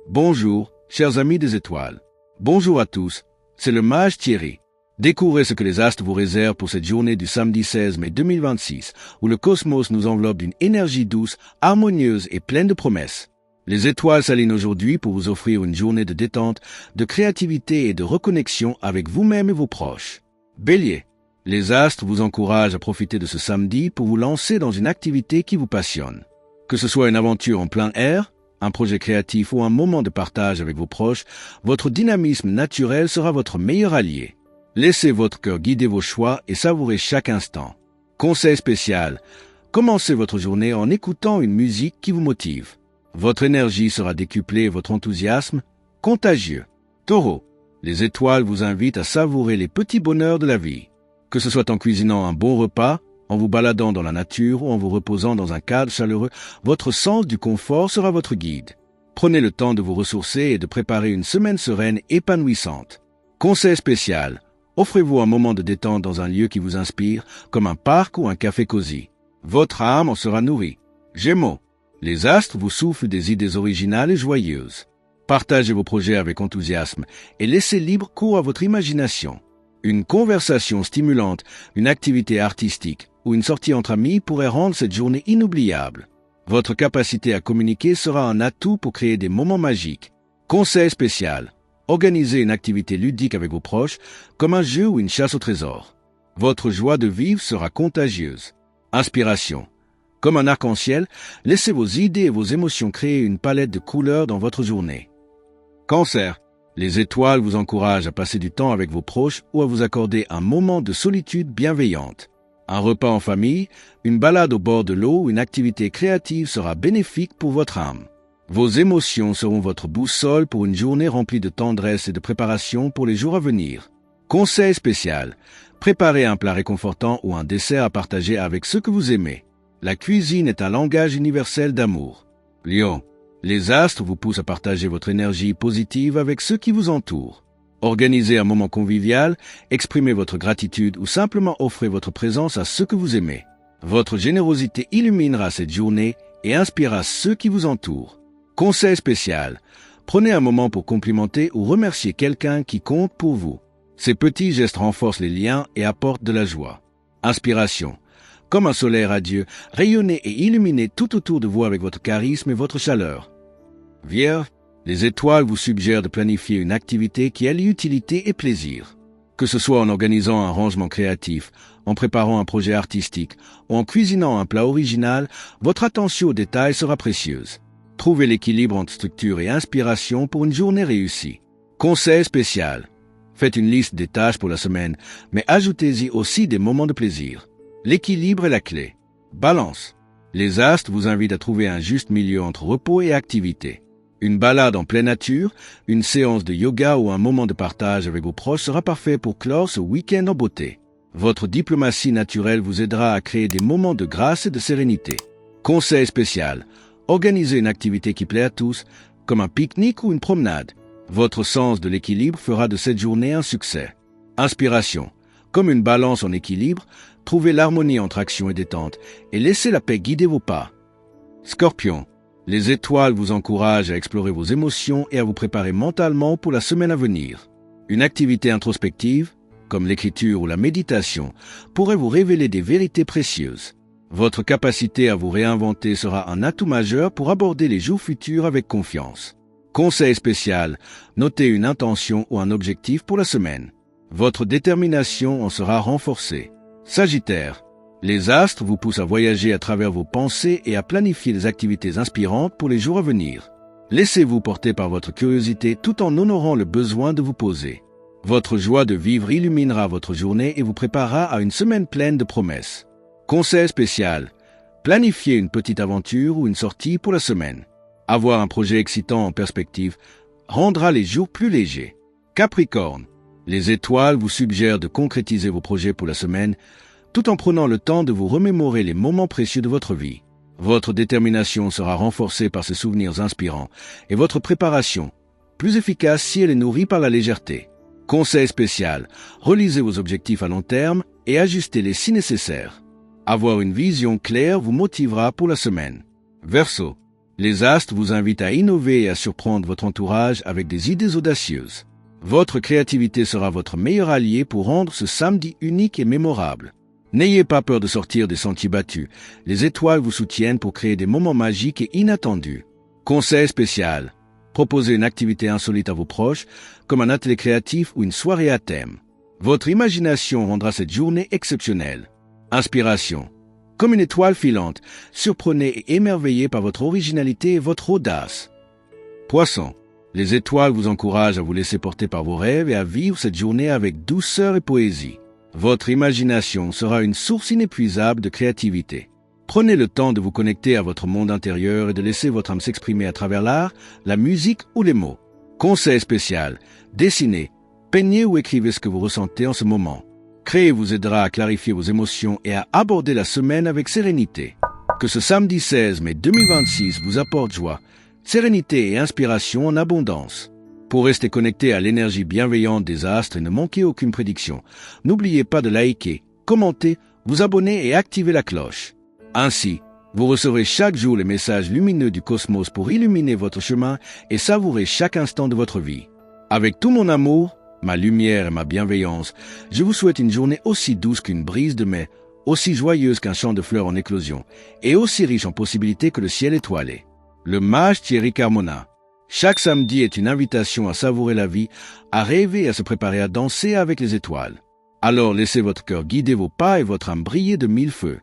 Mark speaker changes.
Speaker 1: Bonjour, chers amis des étoiles. Bonjour à tous, c'est le mage Thierry. Découvrez ce que les astres vous réservent pour cette journée du samedi 16 mai 2026, où le cosmos nous enveloppe d'une énergie douce, harmonieuse et pleine de promesses. Les étoiles s'alignent aujourd'hui pour vous offrir une journée de détente, de créativité et de reconnexion avec vous-même et vos proches. Bélier, les astres vous encouragent à profiter de ce samedi pour vous lancer dans une activité qui vous passionne. Que ce soit une aventure en plein air, un projet créatif ou un moment de partage avec vos proches, votre dynamisme naturel sera votre meilleur allié. Laissez votre cœur guider vos choix et savourez chaque instant. Conseil spécial, commencez votre journée en écoutant une musique qui vous motive. Votre énergie sera décuplée et votre enthousiasme contagieux. Taureau, les étoiles vous invitent à savourer les petits bonheurs de la vie. Que ce soit en cuisinant un bon repas, en vous baladant dans la nature ou en vous reposant dans un cadre chaleureux, votre sens du confort sera votre guide. Prenez le temps de vous ressourcer et de préparer une semaine sereine épanouissante. Conseil spécial, offrez-vous un moment de détente dans un lieu qui vous inspire, comme un parc ou un café cosy. Votre âme en sera nourrie. Gémeaux, les astres vous soufflent des idées originales et joyeuses. Partagez vos projets avec enthousiasme et laissez libre cours à votre imagination. Une conversation stimulante, une activité artistique ou une sortie entre amis pourrait rendre cette journée inoubliable. Votre capacité à communiquer sera un atout pour créer des moments magiques. Conseil spécial, organisez une activité ludique avec vos proches, comme un jeu ou une chasse au trésor. Votre joie de vivre sera contagieuse. Inspiration, comme un arc-en-ciel, laissez vos idées et vos émotions créer une palette de couleurs dans votre journée. Cancer, les étoiles vous encouragent à passer du temps avec vos proches ou à vous accorder un moment de solitude bienveillante. Un repas en famille, une balade au bord de l'eau ou une activité créative sera bénéfique pour votre âme. Vos émotions seront votre boussole pour une journée remplie de tendresse et de préparation pour les jours à venir. Conseil spécial, préparez un plat réconfortant ou un dessert à partager avec ceux que vous aimez. La cuisine est un langage universel d'amour. Lion, les astres vous poussent à partager votre énergie positive avec ceux qui vous entourent. Organisez un moment convivial, exprimez votre gratitude ou simplement offrez votre présence à ceux que vous aimez. Votre générosité illuminera cette journée et inspirera ceux qui vous entourent. Conseil spécial, prenez un moment pour complimenter ou remercier quelqu'un qui compte pour vous. Ces petits gestes renforcent les liens et apportent de la joie. Inspiration, comme un soleil radieux, rayonnez et illuminez tout autour de vous avec votre charisme et votre chaleur. Vierge, les étoiles vous suggèrent de planifier une activité qui allie utilité et plaisir. Que ce soit en organisant un rangement créatif, en préparant un projet artistique ou en cuisinant un plat original, votre attention aux détails sera précieuse. Trouvez l'équilibre entre structure et inspiration pour une journée réussie. Conseil spécial, faites une liste des tâches pour la semaine, mais ajoutez-y aussi des moments de plaisir. L'équilibre est la clé. Balance, les astres vous invitent à trouver un juste milieu entre repos et activité. Une balade en pleine nature, une séance de yoga ou un moment de partage avec vos proches sera parfait pour clore ce week-end en beauté. Votre diplomatie naturelle vous aidera à créer des moments de grâce et de sérénité. Conseil spécial, organisez une activité qui plaît à tous, comme un pique-nique ou une promenade. Votre sens de l'équilibre fera de cette journée un succès. Inspiration, comme une balance en équilibre, trouvez l'harmonie entre action et détente et laissez la paix guider vos pas. Scorpion, les étoiles vous encouragent à explorer vos émotions et à vous préparer mentalement pour la semaine à venir. Une activité introspective, comme l'écriture ou la méditation, pourrait vous révéler des vérités précieuses. Votre capacité à vous réinventer sera un atout majeur pour aborder les jours futurs avec confiance. Conseil spécial, notez une intention ou un objectif pour la semaine. Votre détermination en sera renforcée. Sagittaire, les astres vous poussent à voyager à travers vos pensées et à planifier des activités inspirantes pour les jours à venir. Laissez-vous porter par votre curiosité tout en honorant le besoin de vous poser. Votre joie de vivre illuminera votre journée et vous préparera à une semaine pleine de promesses. Conseil spécial, planifiez une petite aventure ou une sortie pour la semaine. Avoir un projet excitant en perspective rendra les jours plus légers. Capricorne, les étoiles vous suggèrent de concrétiser vos projets pour la semaine, tout en prenant le temps de vous remémorer les moments précieux de votre vie. Votre détermination sera renforcée par ces souvenirs inspirants et votre préparation, plus efficace si elle est nourrie par la légèreté. Conseil spécial, relisez vos objectifs à long terme et ajustez-les si nécessaire. Avoir une vision claire vous motivera pour la semaine. Verseau, Les astres vous invitent à innover et à surprendre votre entourage avec des idées audacieuses. Votre créativité sera votre meilleur allié pour rendre ce samedi unique et mémorable. N'ayez pas peur de sortir des sentiers battus. Les étoiles vous soutiennent pour créer des moments magiques et inattendus. Conseil spécial. Proposez une activité insolite à vos proches, comme un atelier créatif ou une soirée à thème. Votre imagination rendra cette journée exceptionnelle. Inspiration. Comme une étoile filante, surprenez et émerveillez par votre originalité et votre audace. Poisson. Les étoiles vous encouragent à vous laisser porter par vos rêves et à vivre cette journée avec douceur et poésie. Votre imagination sera une source inépuisable de créativité. Prenez le temps de vous connecter à votre monde intérieur et de laisser votre âme s'exprimer à travers l'art, la musique ou les mots. Conseil spécial. Dessinez, peignez ou écrivez ce que vous ressentez en ce moment. Créer vous aidera à clarifier vos émotions et à aborder la semaine avec sérénité. Que ce samedi 16 mai 2026 vous apporte joie, sérénité et inspiration en abondance. Pour rester connecté à l'énergie bienveillante des astres et ne manquer aucune prédiction, n'oubliez pas de liker, commenter, vous abonner et activer la cloche. Ainsi, vous recevrez chaque jour les messages lumineux du cosmos pour illuminer votre chemin et savourer chaque instant de votre vie. Avec tout mon amour, ma lumière et ma bienveillance, je vous souhaite une journée aussi douce qu'une brise de mai, aussi joyeuse qu'un champ de fleurs en éclosion, et aussi riche en possibilités que le ciel étoilé. Le mage Thierry Carmona. Chaque samedi est une invitation à savourer la vie, à rêver et à se préparer à danser avec les étoiles. Alors laissez votre cœur guider vos pas et votre âme briller de mille feux.